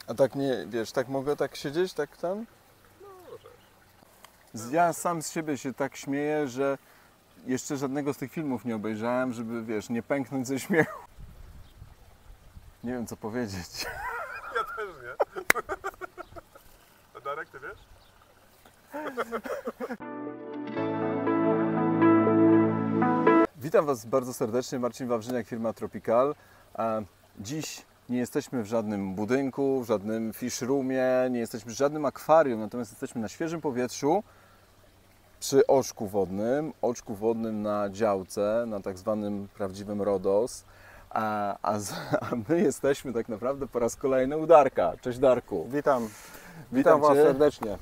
A tak nie, wiesz, tak mogę tak siedzieć, tak tam? Możesz. Ja sam z siebie się tak śmieję, że jeszcze żadnego z tych filmów nie obejrzałem, żeby, wiesz, nie pęknąć ze śmiechu. Nie wiem, co powiedzieć. Ja też nie. A Darek, ty wiesz? Witam Was bardzo serdecznie, Marcin Wawrzyniak, firma Tropical. Dziś nie jesteśmy w żadnym budynku, w żadnym fish roomie, nie jesteśmy w żadnym akwarium, natomiast jesteśmy na świeżym powietrzu przy oczku wodnym na działce, na tak zwanym prawdziwym RODOS. A my jesteśmy tak naprawdę po raz kolejny u Darka. Cześć Darku. Witam Was Cię. serdecznie.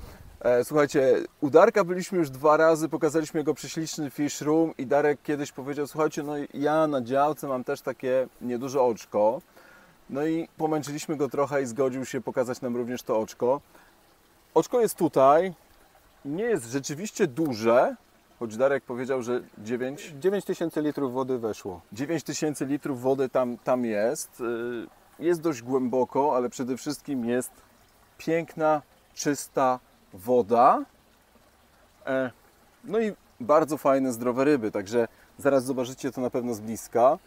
Słuchajcie, u Darka byliśmy już 2 razy, pokazaliśmy jego prześliczny fish room i Darek kiedyś powiedział, słuchajcie, no ja na działce mam też takie nieduże oczko. No i pomęczyliśmy go trochę i zgodził się pokazać nam również to oczko. Oczko jest tutaj, nie jest rzeczywiście duże, choć Darek powiedział, że 9000 litrów wody weszło. 9000 litrów wody tam jest. Jest dość głęboko, ale przede wszystkim jest piękna, czysta woda. No i bardzo fajne, zdrowe ryby, także zaraz zobaczycie to na pewno z bliska.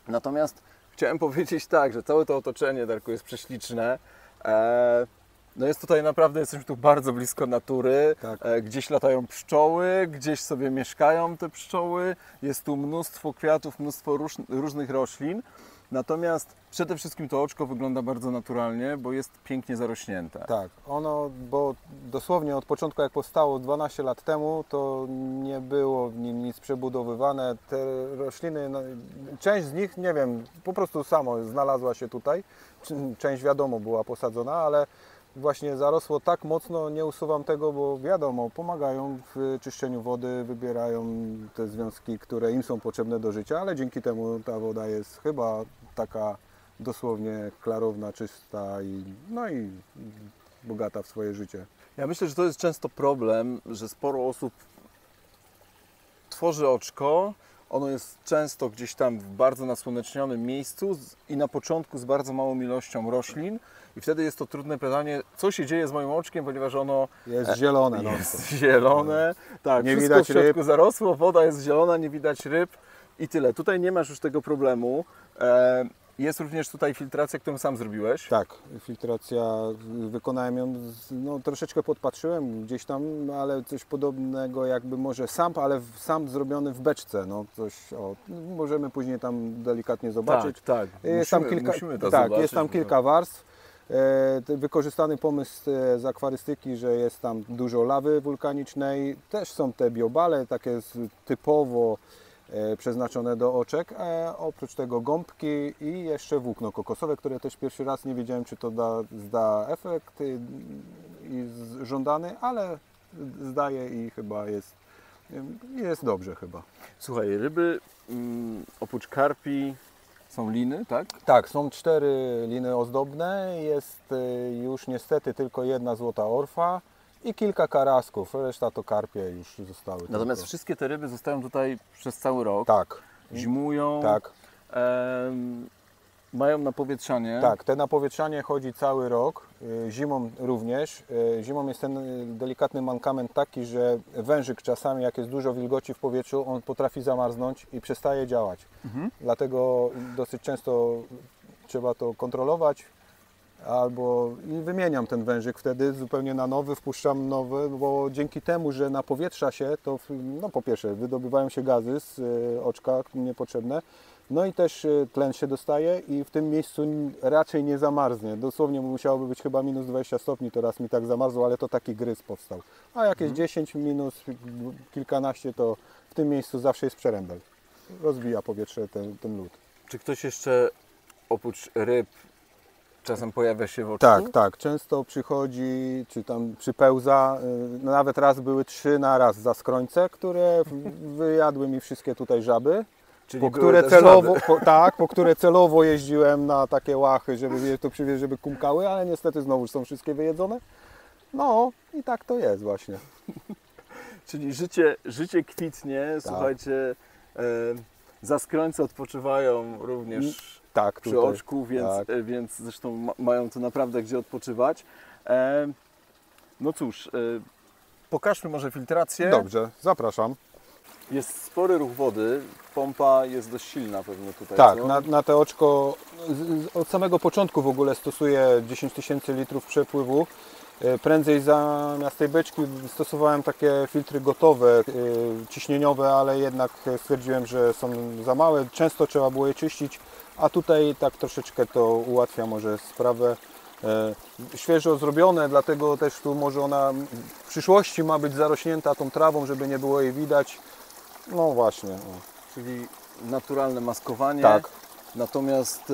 Natomiast chciałem powiedzieć tak, że całe to otoczenie, Darku, jest prześliczne. No jest tutaj naprawdę, jesteśmy tu bardzo blisko natury. Tak. Gdzieś latają pszczoły, gdzieś sobie mieszkają te pszczoły. Jest tu mnóstwo kwiatów, mnóstwo różnych roślin. Natomiast przede wszystkim to oczko wygląda bardzo naturalnie, bo jest pięknie zarośnięte. Tak, bo dosłownie od początku jak powstało 12 lat temu, to nie było w nim nic przebudowywane. Te rośliny, część z nich, nie wiem, po prostu samo znalazła się tutaj. Część wiadomo była posadzona, ale właśnie zarosło tak mocno, nie usuwam tego, bo wiadomo, pomagają w czyszczeniu wody, wybierają te związki, które im są potrzebne do życia, ale dzięki temu ta woda jest chyba taka dosłownie klarowna, czysta i bogata w swoje życie. Ja myślę, że to jest często problem, że sporo osób tworzy oczko. Ono jest często gdzieś tam w bardzo nasłonecznionym miejscu i na początku z bardzo małą ilością roślin. I wtedy jest to trudne pytanie, co się dzieje z moim oczkiem, ponieważ ono Jest zielone. jest zielone. Tak, Nie wszystko widać w środku ryb. zarosło, woda jest zielona, nie widać ryb i tyle. Tutaj nie masz już tego problemu. Jest również tutaj filtracja, którą sam zrobiłeś. Tak, filtracja, wykonałem ją, troszeczkę podpatrzyłem gdzieś tam, ale coś podobnego jakby może SAMP, ale SAMP zrobiony w beczce, możemy później tam delikatnie zobaczyć. Tak. Musimy to tak, zobaczyć. jest tam kilka warstw. Wykorzystany pomysł z akwarystyki, że jest tam dużo lawy wulkanicznej, też są te biobale, takie typowo przeznaczone do oczek, oprócz tego gąbki i jeszcze włókno kokosowe, które też pierwszy raz nie wiedziałem, czy to zda efekt żądany, ale zdaje i chyba jest dobrze chyba. Słuchaj, ryby oprócz karpi są liny, tak? Tak, są 4 liny ozdobne, jest już niestety tylko 1 złota orfa i kilka karasków, reszta to karpie już zostały. Natomiast tylko. wszystkie te ryby zostają tutaj przez cały rok. Tak. Zimują. Tak. Mają napowietrzanie. Tak, te napowietrzanie chodzi cały rok, zimą również. Zimą jest ten delikatny mankament taki, że wężyk czasami, jak jest dużo wilgoci w powietrzu, on potrafi zamarznąć i przestaje działać. Dlatego dosyć często trzeba to kontrolować. I wymieniam ten wężyk wtedy zupełnie na nowy, wpuszczam nowy, bo dzięki temu, że napowietrza się, to po pierwsze wydobywają się gazy z oczka niepotrzebne, no i też tlen się dostaje i w tym miejscu raczej nie zamarznie. Dosłownie musiałoby być chyba minus 20 stopni, to raz mi tak zamarzło, ale to taki gryz powstał. A jak jest 10 minus, kilkanaście, to w tym miejscu zawsze jest przerębel. Rozbija powietrze ten lód. Czy ktoś jeszcze oprócz ryb czasem pojawia się w oczku? Tak. Często przychodzi, czy tam przypełza. Nawet raz były 3 na raz zaskrońce, które wyjadły mi wszystkie tutaj żaby. Czyli po które celowo jeździłem na takie łachy, żeby je tu przywieźć, żeby kumkały, ale niestety znowu są wszystkie wyjedzone. No i tak to jest właśnie. Czyli życie kwitnie, słuchajcie, zaskrońce odpoczywają również Tak, przy tutaj. oczku, więc, Tak. więc zresztą mają tu naprawdę gdzie odpoczywać. No cóż, pokażmy może filtrację. Dobrze, zapraszam. Jest spory ruch wody, pompa jest dość silna pewnie tutaj. Tak, co? na te oczko od samego początku w ogóle stosuję 10 000 litrów przepływu. Prędzej zamiast tej beczki stosowałem takie filtry gotowe, ciśnieniowe, ale jednak stwierdziłem, że są za małe. Często trzeba było je czyścić, a tutaj tak troszeczkę to ułatwia może sprawę. Świeżo zrobione, dlatego też tu może ona w przyszłości ma być zarośnięta tą trawą, żeby nie było jej widać. No właśnie. Czyli naturalne maskowanie. Tak. Natomiast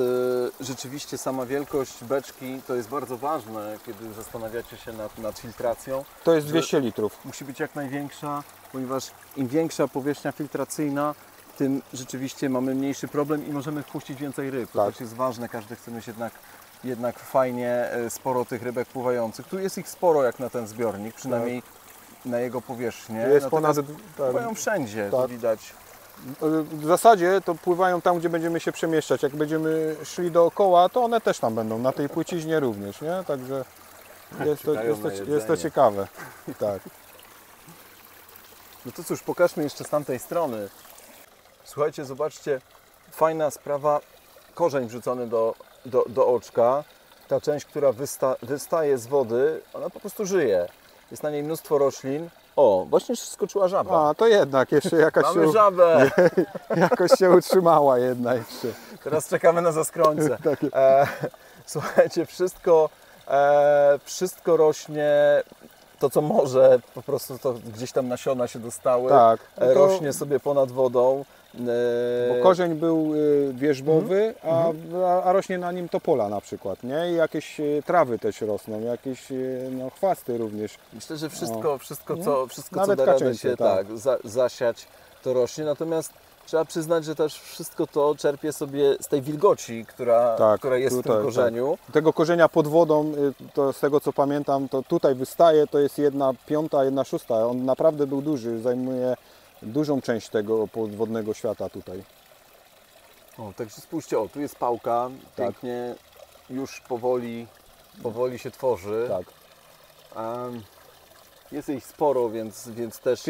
rzeczywiście sama wielkość beczki to jest bardzo ważne, kiedy zastanawiacie się nad filtracją. To jest Że- 200 litrów. Musi być jak największa, ponieważ im większa powierzchnia filtracyjna, tym rzeczywiście mamy mniejszy problem i możemy wpuścić więcej ryb. To Tak. też jest ważne, każdy chce mieć jednak fajnie sporo tych rybek pływających. Tu jest ich sporo jak na ten zbiornik, przynajmniej na jego powierzchnię. Jest ponad... Natomiast Tak. pływają wszędzie, to Tak. widać. W zasadzie to pływają tam, gdzie będziemy się przemieszczać. Jak będziemy szli dookoła, to one też tam będą, na tej płciźnie również, nie? Także jest to, Czekają jest to, na jest to jedzenie. ciekawe. Tak. No to cóż, pokażmy jeszcze z tamtej strony. Słuchajcie, zobaczcie, fajna sprawa, korzeń wrzucony do oczka. Ta część, która wystaje z wody, ona po prostu żyje. Jest na niej mnóstwo roślin. O, właśnie skoczyła żaba. A, to jednak jeszcze jakaś Mamy się, żabę! jakoś się utrzymała jedna jeszcze. Teraz czekamy na zaskrońce. Takie. Słuchajcie, wszystko rośnie, to co może, po prostu to gdzieś tam nasiona się dostały. Tak. No to, Rośnie sobie ponad wodą. bo korzeń był wierzbowy, a rośnie na nim topola na przykład, nie? I jakieś trawy też rosną, jakieś no, chwasty również. Myślę, że wszystko co Nawet da radę kaczyńce, się tak. zasiać, to rośnie. Natomiast trzeba przyznać, że też wszystko to czerpie sobie z tej wilgoci, która jest w tutaj, tym korzeniu. Tak. Tego korzenia pod wodą, to z tego co pamiętam, to tutaj wystaje, to jest 1/5, 1/6. On naprawdę był duży, zajmuje dużą część tego podwodnego świata tutaj. O, także spójrzcie, tu jest pałka, Tak. pięknie już powoli się tworzy. Tak. Jest ich sporo, więc też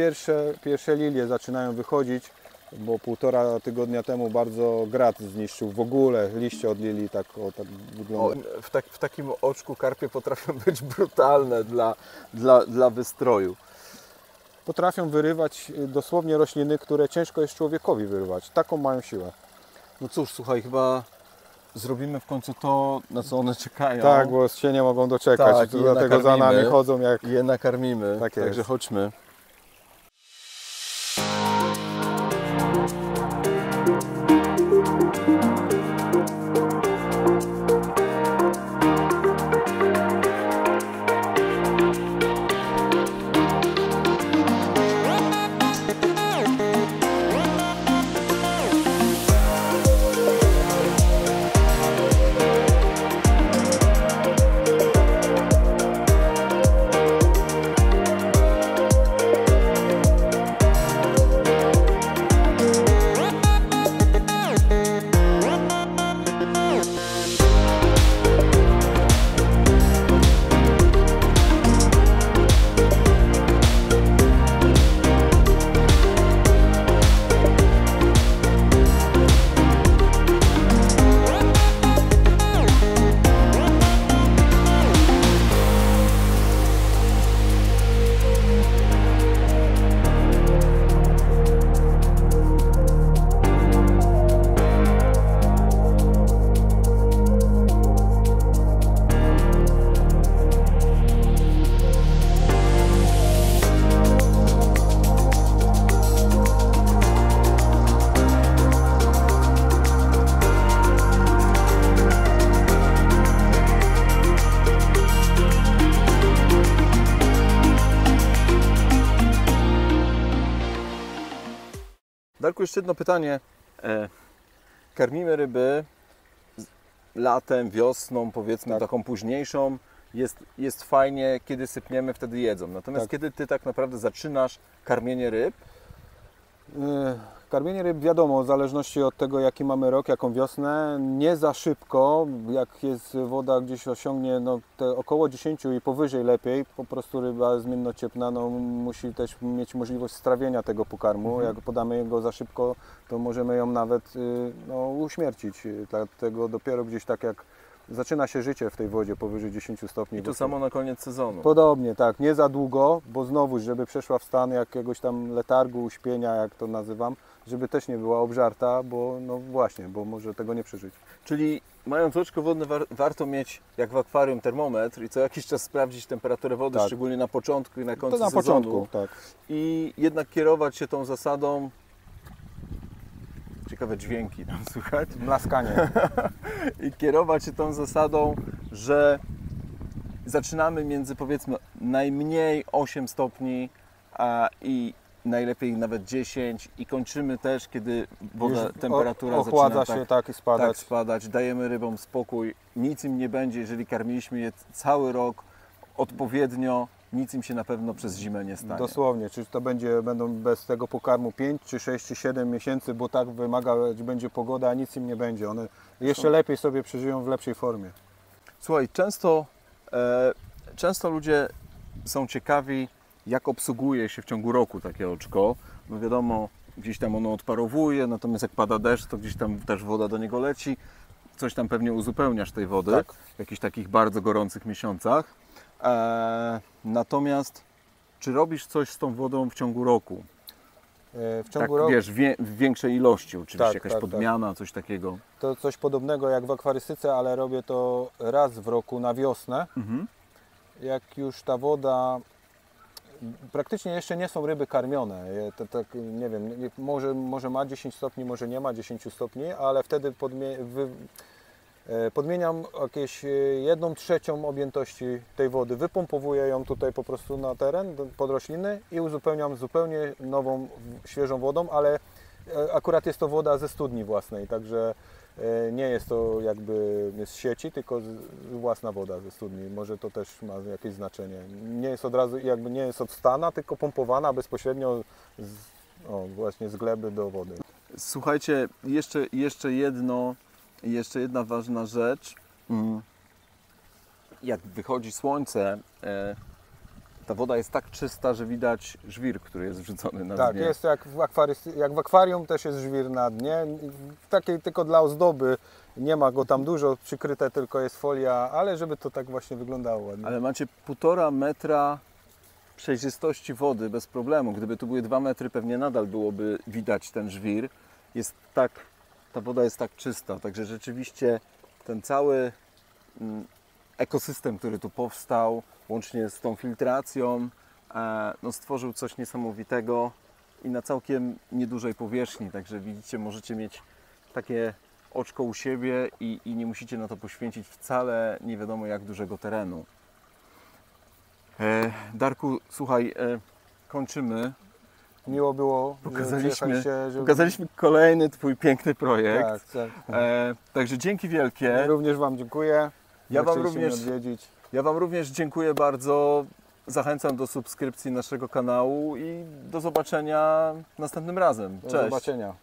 Pierwsze lilie zaczynają wychodzić, bo 1,5 tygodnia temu bardzo grad zniszczył w ogóle liście od lilii, tak wygląda. w takim oczku karpie potrafią być brutalne dla wystroju. Potrafią wyrywać dosłownie rośliny, które ciężko jest człowiekowi wyrywać. Taką mają siłę. No cóż, słuchaj, chyba zrobimy w końcu to, na co one czekają. Tak, bo się nie mogą doczekać, Tak, i je dlatego za nakarmimy. nami chodzą jak... I je nakarmimy. Tak jest. Także chodźmy. Darku, jeszcze jedno pytanie. Karmimy ryby latem, wiosną, powiedzmy Tak. taką późniejszą. Jest fajnie, kiedy sypniemy, wtedy jedzą. Natomiast Tak. kiedy Ty tak naprawdę zaczynasz karmienie ryb, Karmienie ryb, wiadomo, w zależności od tego, jaki mamy rok, jaką wiosnę, nie za szybko, jak jest woda gdzieś osiągnie no, te około 10 i powyżej lepiej, po prostu ryba zmiennociepna no, musi też mieć możliwość strawienia tego pokarmu, jak podamy go za szybko, to możemy ją nawet no, uśmiercić, dlatego dopiero gdzieś tak jak zaczyna się życie w tej wodzie powyżej 10 stopni. I to samo na koniec sezonu. Podobnie, tak, nie za długo, bo znowu, żeby przeszła w stan jakiegoś tam letargu, uśpienia, jak to nazywam, żeby też nie była obżarta, bo no właśnie, bo może tego nie przeżyć. Czyli mając oczko wodne warto mieć jak w akwarium termometr i co jakiś czas sprawdzić temperaturę wody, Tak. szczególnie na początku i na końcu To na sezonu. początku, tak. I jednak kierować się tą zasadą. Ciekawe dźwięki tam słychać. Mlaskanie. I kierować się tą zasadą, że zaczynamy między powiedzmy najmniej 8 stopni i najlepiej nawet 10 i kończymy też, kiedy woda, Już temperatura ochładza zaczyna się tak i spadać. tak spadać. Dajemy rybom spokój, nic im nie będzie, jeżeli karmiliśmy je cały rok odpowiednio, nic im się na pewno przez zimę nie stanie. Dosłownie, czy to będą bez tego pokarmu 5, czy 6, czy 7 miesięcy, bo tak wymagać będzie pogoda, a nic im nie będzie. One jeszcze lepiej sobie przeżyją w lepszej formie. Słuchaj, często ludzie są ciekawi, jak obsługuje się w ciągu roku takie oczko. No wiadomo, gdzieś tam ono odparowuje, natomiast jak pada deszcz, to gdzieś tam też woda do niego leci. Coś tam pewnie uzupełniasz tej wody Tak. w jakichś takich bardzo gorących miesiącach. Natomiast czy robisz coś z tą wodą w ciągu roku? W Tak, ciągu roku wiesz, w większej ilości oczywiście, Tak, jakaś tak, podmiana, coś takiego. to coś podobnego jak w akwarystyce, ale robię to raz w roku na wiosnę. Jak już ta woda, praktycznie jeszcze nie są ryby karmione, tak, nie wiem, może ma 10 stopni, może nie ma 10 stopni, ale wtedy podmieniam jakieś 1/3 objętości tej wody, wypompowuję ją tutaj po prostu na teren, pod rośliny i uzupełniam zupełnie nową, świeżą wodą, ale akurat jest to woda ze studni własnej, także nie jest to jakby z sieci, tylko własna woda ze studni. Może to też ma jakieś znaczenie. Nie jest od razu, jakby nie jest odstana, tylko pompowana bezpośrednio właśnie z gleby do wody. Słuchajcie, jeszcze jedna ważna rzecz. Jak wychodzi słońce, ta woda jest tak czysta, że widać żwir, który jest wrzucony na Tak, dnie. jest jak w akwarium też jest żwir na dnie. Takiej tylko dla ozdoby, nie ma go tam dużo, przykryte tylko jest folia, ale żeby to tak właśnie wyglądało ładnie. Ale macie 1,5 metra przejrzystości wody bez problemu. Gdyby tu były 2 metry, pewnie nadal byłoby widać ten żwir. Ta woda jest tak czysta, także rzeczywiście ten cały ekosystem, który tu powstał, łącznie z tą filtracją, no stworzył coś niesamowitego i na całkiem niedużej powierzchni. Także widzicie, możecie mieć takie oczko u siebie i nie musicie na to poświęcić wcale nie wiadomo jak dużego terenu. Darku, słuchaj, kończymy. Miło było, że Pokazaliśmy kolejny Twój piękny projekt. Tak, tak. Także dzięki wielkie. Również Wam dziękuję. Ja Wam Chcieliście mnie również- odwiedzić. Ja Wam również dziękuję bardzo. Zachęcam do subskrypcji naszego kanału i do zobaczenia następnym razem. Do Cześć. zobaczenia.